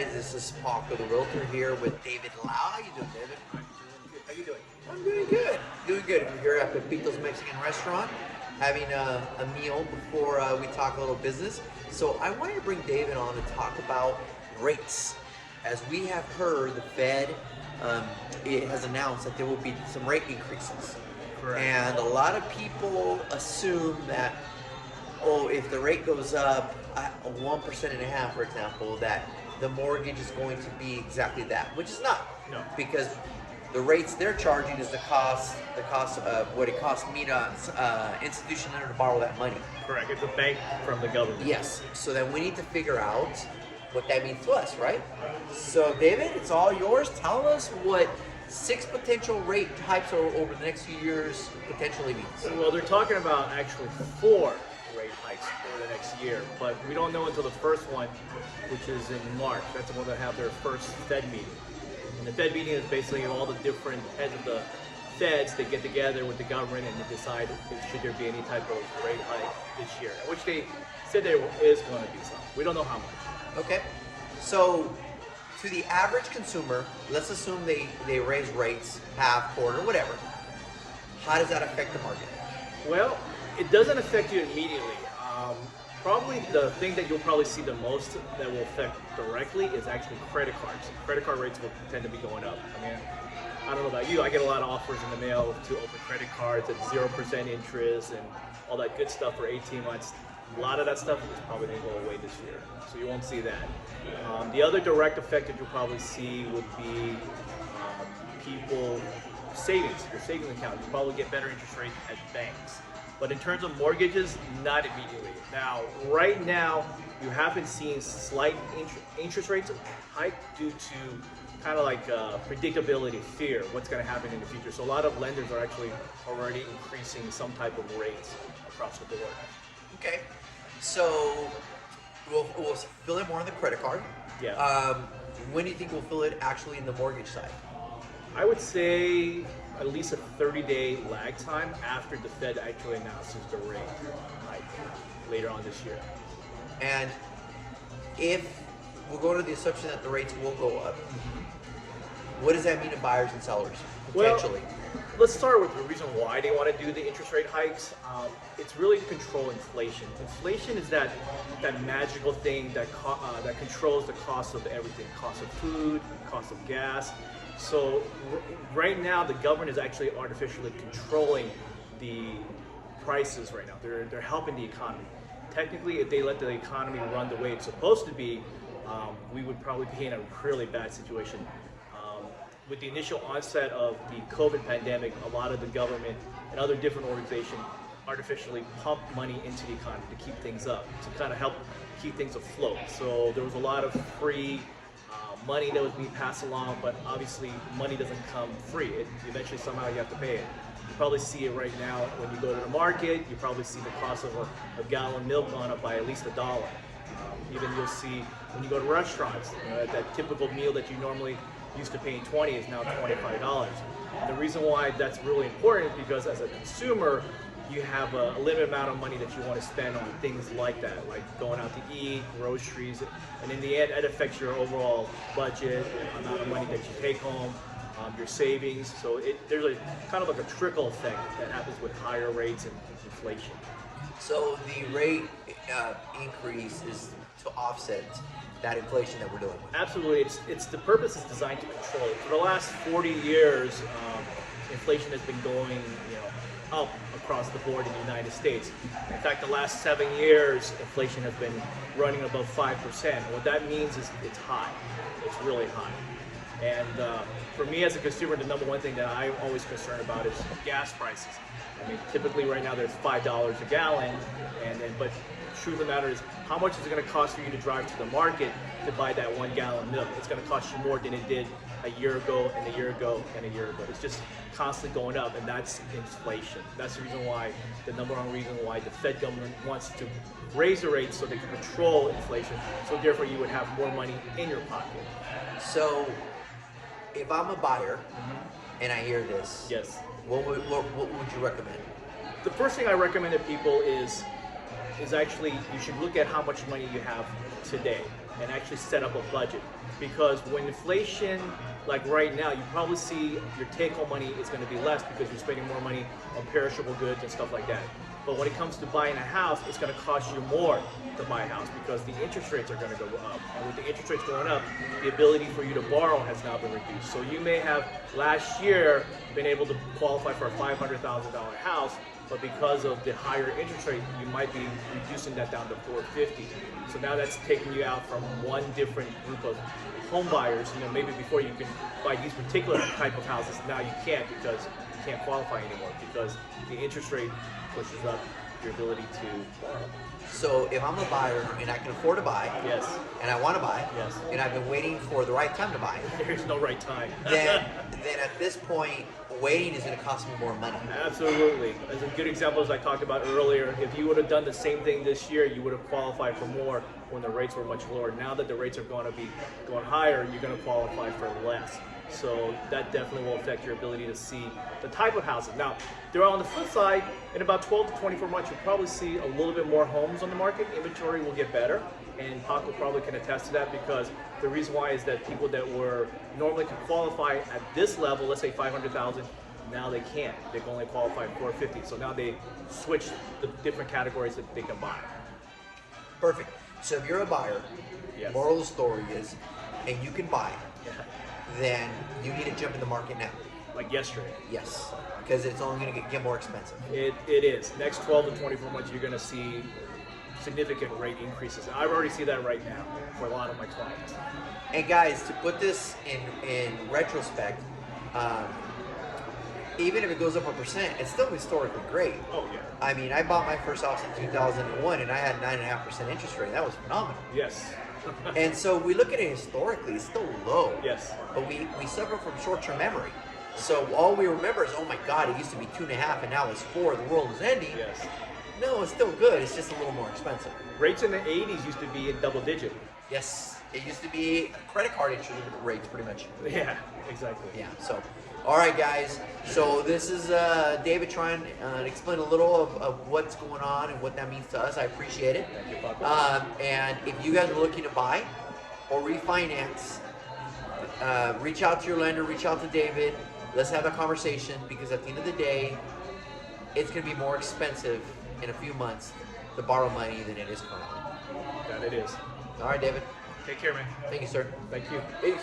guys? This is Paco the Realtor here with David Lau. How you doing, David? I'm doing good. How you doing? I'm doing good. Doing good. We're here at Pepito's Mexican Restaurant having a meal before we talk a little business. So I wanted to bring David on to talk about rates. As we have heard, the Fed it has announced that there will be some rate increases. Correct. And a lot of people assume that, oh, if the rate goes up 1.5%, for example, that the mortgage is going to be exactly that, which is not. No. Because the rates they're charging is the cost of what it costs me to institution lender to borrow that money. Correct. It's a bank from the government. Yes. So then we need to figure out what that means to us, right? So David, it's all yours. Tell us what 6 potential rate hikes over the next few years potentially means. Well, they're talking about actually 4 rate hikes over the next year, but we don't know until the first one, which is in March. That's when they have their first Fed meeting. And the Fed meeting is basically all the different heads of the Feds. They get together with the government and they decide should there be any type of rate hike this year, which they said there is going to be some. We don't know how much. Okay. So to the average consumer, let's assume they raise rates half, quarter, whatever. How does that affect the market? Well, it doesn't affect you immediately. Probably the thing that you'll probably see the most that will affect directly is actually credit cards. Credit card rates will tend to be going up. I mean, I don't know about you, I get a lot of offers in the mail to open credit cards at 0% interest and all that good stuff for 18 months. A lot of that stuff is probably going to go away this year, so you won't see that. The other direct effect that you'll probably see would be people savings, your savings account. You probably get better interest rates at banks. But in terms of mortgages, not immediately. Now, right now, you have been seeing slight interest rates hike due to kind of like predictability, fear, what's going to happen in the future. So a lot of lenders are actually already increasing some type of rates across the board. Okay. So we'll fill it more on the credit card. Yeah. When do you think we'll fill it actually in the mortgage side? I would say at least a 30-day lag time after the Fed actually announces the rate hike later on this year. And if we'll go to the assumption that the rates will go up, what does that mean to buyers and sellers potentially? Well, let's start with the reason why they want to do the interest rate hikes. It's really to control inflation. Inflation is that magical thing that controls the cost of everything, cost of food, cost of gas. So right now, the government is actually artificially controlling the prices right now. They're helping the economy. Technically, if they let the economy run the way it's supposed to be, we would probably be in a really bad situation. With the initial onset of the COVID pandemic, a lot of the government and other different organizations artificially pumped money into the economy to keep things up, to kind of help keep things afloat. So there was a lot of free money that was being passed along, but obviously money doesn't come free. Eventually somehow you have to pay it. You probably see it right now when you go to the market. You probably see the cost of a gallon of milk gone up by at least $1. Even you'll see when you go to restaurants, that typical meal that you normally used to paying $20 is now $25. And the reason why that's really important is because as a consumer, you have a limited amount of money that you want to spend on things like that, like going out to eat, groceries, and in the end, it affects your overall budget, the amount of money that you take home, your savings. So there's a kind of like a trickle effect that happens with higher rates and inflation. So the rate increase is to offset that inflation that we're dealing with. Absolutely, it's the purpose is designed to control it. For the last 40 years, inflation has been going, up across the board in the United States. In fact, the last 7 years, inflation has been running above 5%. What that means is it's high. It's really high. And for me as a consumer, the number one thing that I'm always concerned about is gas prices. I mean, typically right now there's $5 a gallon, but the truth of the matter is, how much is it going to cost for you to drive to the market to buy that 1 gallon of milk? It's going to cost you more than it did a year ago and a year ago and a year ago. It's just constantly going up, and that's inflation. That's the reason why, the number one reason why the Fed government wants to raise the rates so they can control inflation, so therefore you would have more money in your pocket. So if I'm a buyer and I hear this, Yes. what would you recommend? The first thing I recommend to people is actually you should look at how much money you have today. and actually set up a budget. Because when inflation, like right now, you probably see your take-home money is going to be less because you're spending more money on perishable goods and stuff like that. But when it comes to buying a house, it's going to cost you more to buy a house because the interest rates are going to go up. And with the interest rates going up, the ability for you to borrow has now been reduced. So you may have last year been able to qualify for a $500,000 house, but because of the higher interest rate, you might be reducing that down to $450,000. So now that's taking you out from one different group of home buyers. Maybe before you can buy these particular type of houses, now you can't because you can't qualify anymore because the interest rate pushes up your ability to borrow. So if I'm a buyer and I can afford to buy, Yes. and I want to buy, Yes. and I've been waiting for the right time to buy, There's no right time. then at this point, waiting is going to cost me more money. Absolutely. As a good example, as I talked about earlier, if you would have done the same thing this year, you would have qualified for more when the rates were much lower. Now that the rates are going to be going higher, you're going to qualify for less. So that definitely will affect your ability to see the type of houses. Now, there are on the flip side, in about 12 to 24 months, you'll probably see a little bit more homes on the market. Inventory will get better, and Paco probably can attest to that because the reason why is that people that were normally could qualify at this level, let's say 500,000, now they can't. They can only qualify at 450. So now they switch the different categories that they can buy. Perfect. So if you're a buyer, Yes. moral of the story is, and you can buy, Yeah. then you need to jump in the market now. Like yesterday. Yes, because it's only going to get more expensive. It is. Next 12 to 24 months, you're going to see significant rate increases. I already see that right now for a lot of my clients. And guys, to put this in retrospect, even if it goes up 1%, it's still historically great. Oh, yeah. I mean, I bought my first house in 2001, and I had 9.5% interest rate. That was phenomenal. Yes. And so we look at it historically; it's still low. Yes. But we suffer from short-term memory. So all we remember is, oh my God, it used to be 2.5, and now it's 4. The world is ending. Yes. No, it's still good. It's just a little more expensive. Rates in the 80s used to be in double digit. Yes, it used to be credit card interest rates, pretty much. Yeah, exactly. Yeah. So, all right, guys. So this is David trying to explain a little of what's going on and what that means to us. I appreciate it. Thank you, Paco. And if you guys are looking to buy or refinance, reach out to your lender. Reach out to David. Let's have a conversation because at the end of the day, it's going to be more expensive in a few months to borrow money than it is currently. That it is. All right, David. Take care, man. Thank you, sir. Thank you. Peace.